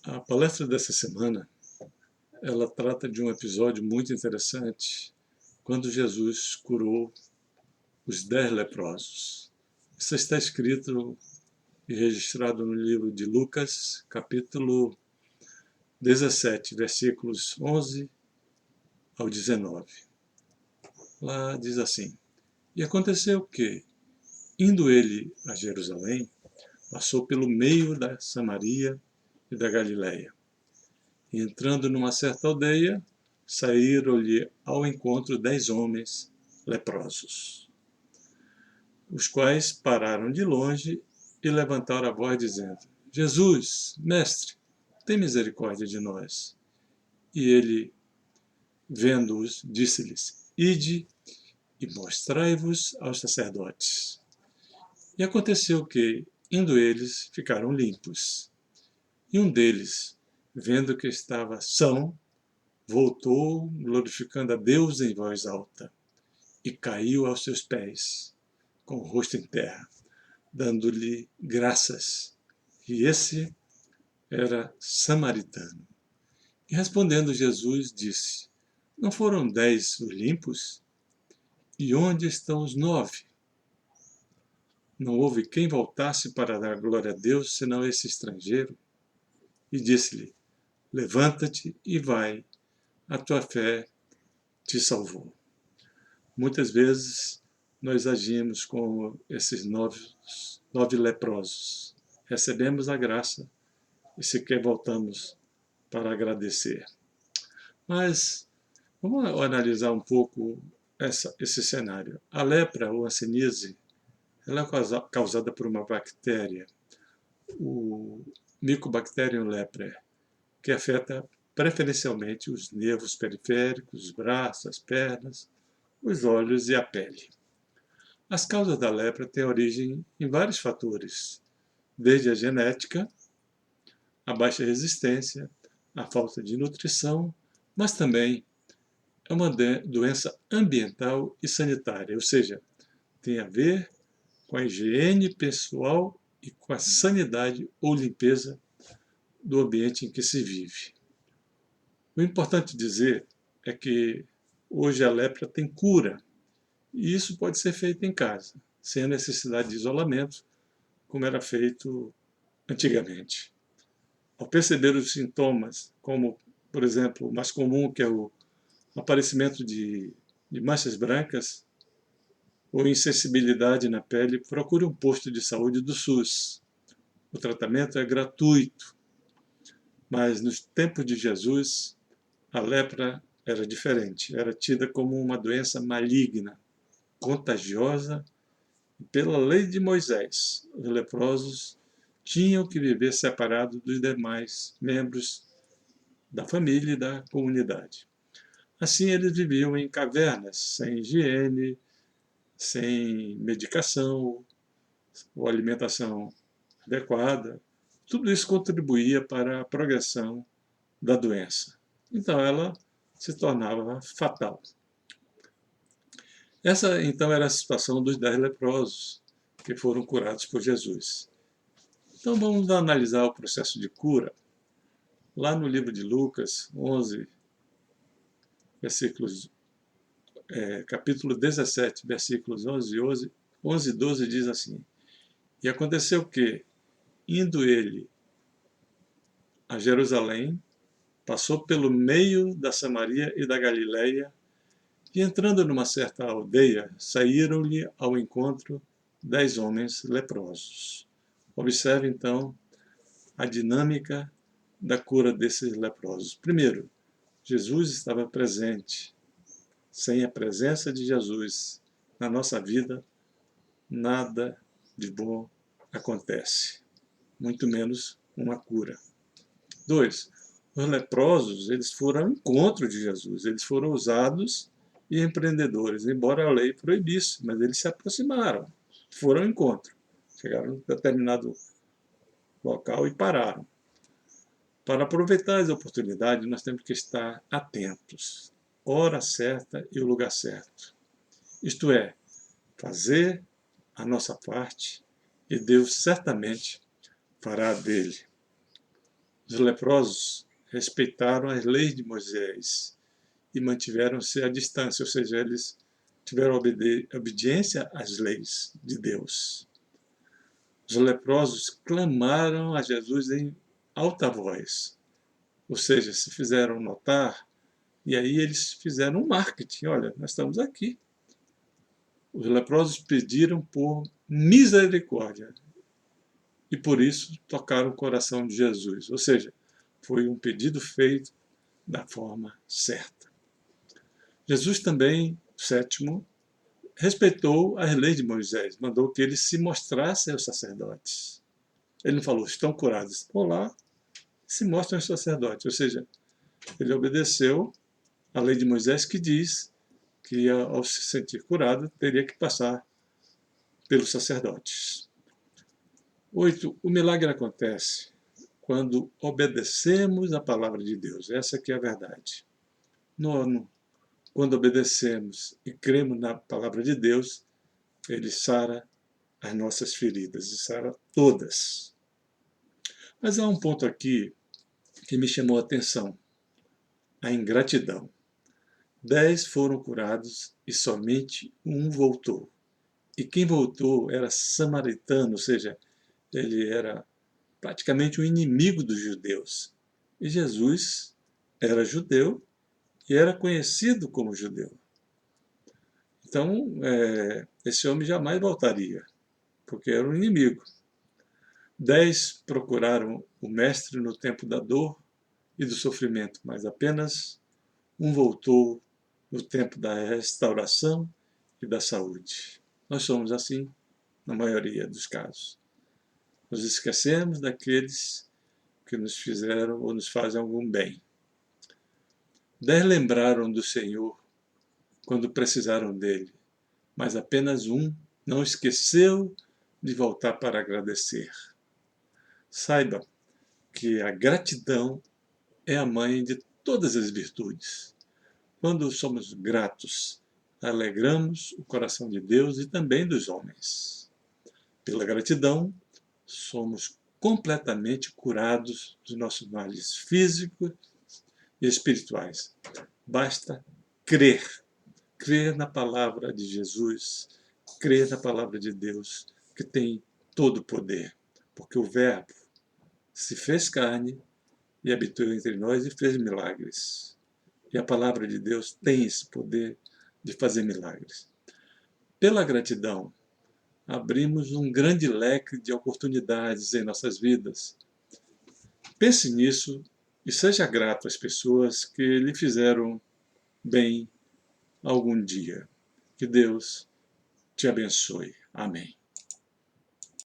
A palestra dessa semana, ela trata de um episódio muito interessante, quando Jesus curou os 10 leprosos. Isso está escrito e registrado no livro de Lucas, capítulo 17, versículos 11 ao 19. Lá diz assim: E aconteceu que, indo ele a Jerusalém, passou pelo meio da Samaria e da Galiléia. E entrando numa certa aldeia, saíram-lhe ao encontro 10 homens leprosos, os quais pararam de longe e levantaram a voz, dizendo: Jesus, mestre, tem misericórdia de nós. E ele, vendo-os, disse-lhes: Ide e mostrai-vos aos sacerdotes. E aconteceu que, indo eles, ficaram limpos. E um deles, vendo que estava são, voltou, glorificando a Deus em voz alta, e caiu aos seus pés, com o rosto em terra, dando-lhe graças. E esse era samaritano. E respondendo Jesus, disse: Não foram 10 os limpos? E onde estão os 9? Não houve quem voltasse para dar glória a Deus, senão esse estrangeiro? E disse-lhe: Levanta-te e vai, a tua fé te salvou. Muitas vezes nós agimos como esses nove leprosos. Recebemos a graça e sequer voltamos para agradecer. Mas vamos analisar um pouco esse cenário. A lepra ou a hanseníase, ela é causada por uma bactéria, o Mycobacterium leprae, que afeta preferencialmente os nervos periféricos, os braços, as pernas, os olhos e a pele. As causas da lepra têm origem em vários fatores, desde a genética, a baixa resistência, a falta de nutrição, mas também é uma doença ambiental e sanitária, ou seja, tem a ver com a higiene pessoal e com a sanidade ou limpeza do ambiente em que se vive. O importante dizer é que hoje a lepra tem cura, e isso pode ser feito em casa, sem a necessidade de isolamento, como era feito antigamente. Ao perceber os sintomas, como, por exemplo, o mais comum, que é o aparecimento de manchas brancas ou insensibilidade na pele, procure um posto de saúde do SUS. O tratamento é gratuito, mas nos tempos de Jesus, a lepra era diferente, era tida como uma doença maligna, contagiosa, e pela lei de Moisés, os leprosos tinham que viver separados dos demais membros da família e da comunidade. Assim, eles viviam em cavernas, sem higiene, sem medicação ou alimentação adequada. Tudo isso contribuía para a progressão da doença. Então, ela se tornava fatal. Essa, então, era a situação dos 10 leprosos que foram curados por Jesus. Então, vamos analisar o processo de cura. Lá no livro de Lucas 11, capítulo 17, versículos 11 e 12, diz assim: E aconteceu que, indo ele a Jerusalém, passou pelo meio da Samaria e da Galiléia, e entrando numa certa aldeia, saíram-lhe ao encontro 10 homens leprosos. Observe, então, a dinâmica da cura desses leprosos. Primeiro, Jesus estava presente. Sem a presença de Jesus na nossa vida, nada de bom acontece, muito menos uma cura. 2. Os leprosos, eles foram ao encontro de Jesus, eles foram ousados e empreendedores, embora a lei proibisse, mas eles se aproximaram, foram ao encontro, chegaram em determinado local e pararam. Para aproveitar as oportunidades, nós temos que estar atentos, hora certa e o lugar certo. Isto é, fazer a nossa parte e Deus certamente fará dele. Os leprosos respeitaram as leis de Moisés e mantiveram-se à distância, ou seja, eles tiveram obediência às leis de Deus. Os leprosos clamaram a Jesus em alta voz, ou seja, se fizeram notar, e aí eles fizeram um marketing. Olha, nós estamos aqui. Os leprosos pediram por misericórdia e por isso tocaram o coração de Jesus, ou seja, foi um pedido feito da forma certa. Jesus também, sétimo, respeitou as leis de Moisés, mandou que eles se mostrassem aos sacerdotes. Ele não falou, estão curados, vão lá, se mostram aos sacerdotes, ou seja, ele obedeceu a lei de Moisés que diz que ao se sentir curado teria que passar pelos sacerdotes. 8. O milagre acontece quando obedecemos a palavra de Deus. Essa aqui é a verdade. 9. Quando obedecemos e cremos na palavra de Deus, Ele sara as nossas feridas, e sara todas. Mas há um ponto aqui que me chamou a atenção: a ingratidão. 10 foram curados e somente um voltou. E quem voltou era samaritano, ou seja, ele era praticamente um inimigo dos judeus. E Jesus era judeu e era conhecido como judeu. Então, esse homem jamais voltaria, porque era um inimigo. 10 procuraram o mestre no tempo da dor e do sofrimento, mas apenas um voltou no tempo da restauração e da saúde. Nós somos assim na maioria dos casos. Nos esquecemos daqueles que nos fizeram ou nos fazem algum bem. 10 lembraram do Senhor quando precisaram dele, mas apenas um não esqueceu de voltar para agradecer. Saiba que a gratidão é a mãe de todas as virtudes. Quando somos gratos, alegramos o coração de Deus e também dos homens. Pela gratidão, somos completamente curados dos nossos males físicos e espirituais. Basta crer. Crer na palavra de Jesus, crer na palavra de Deus, que tem todo o poder. Porque o Verbo se fez carne e habitou entre nós e fez milagres. E a palavra de Deus tem esse poder de fazer milagres. Pela gratidão, abrimos um grande leque de oportunidades em nossas vidas. Pense nisso e seja grato às pessoas que lhe fizeram bem algum dia. Que Deus te abençoe. Amém.